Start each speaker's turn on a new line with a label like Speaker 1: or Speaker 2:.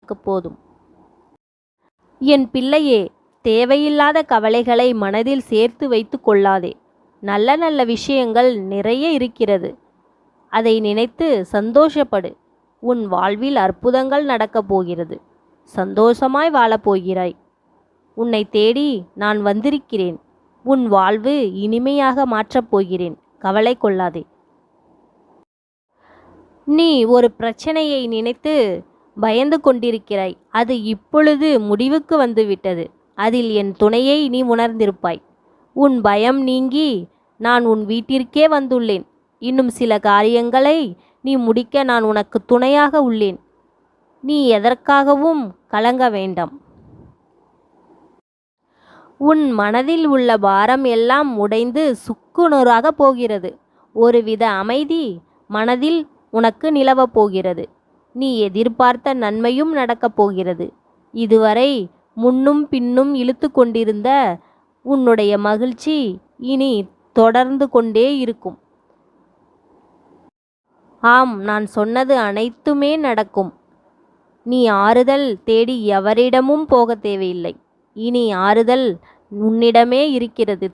Speaker 1: எனக்கு போதும். என் பிள்ளையே, தேவையில்லாத கவலைகளை மனதில் சேர்த்து வைத்து கொள்ளாதே. நல்ல நல்ல விஷயங்கள் நிறைய இருக்கிறது. அதை நினைத்து சந்தோஷப்படு. உன் வாழ்வில் அற்புதங்கள் நடக்கப் போகிறது. சந்தோஷமாய் வாழப்போகிறாய். உன்னை தேடி நான் வந்திருக்கிறேன். உன் வாழ்வு இனிமையாக மாற்றப் போகிறேன். கவலை கொள்ளாதே. நீ ஒரு பிரச்சனையை நினைத்து பயந்து கொண்டிருக்கிறாய். அது இப்பொழுது முடிவுக்கு வந்துவிட்டது. அதில் என் துணையை நீ உணர்ந்திருப்பாய். உன் பயம் நீங்கி நான் உன் வீட்டிற்கே வந்துள்ளேன். இன்னும் சில காரியங்களை நீ முடிக்க நான் உனக்கு துணையாக உள்ளேன். நீ எதற்காகவும் கலங்க வேண்டாம். உன் மனதில் உள்ள பாரம் எல்லாம் உடைந்து சுக்குநூறாக போகிறது. ஒருவித அமைதி மனதில் உனக்கு நிலவப் போகிறது. நீ எதிர்பார்த்த நன்மையும் நடக்கப் போகிறது. இதுவரை முன்னும் பின்னும் இழுத்து கொண்டிருந்த உன்னுடைய மகிழ்ச்சி இனி தொடர்ந்து கொண்டே இருக்கும். ஆம், நான் சொன்னது அனைத்துமே நடக்கும். நீ ஆறுதல் தேடி எவரிடமும் போக தேவையில்லை. இனி ஆறுதல் உன்னிடமே இருக்கிறது.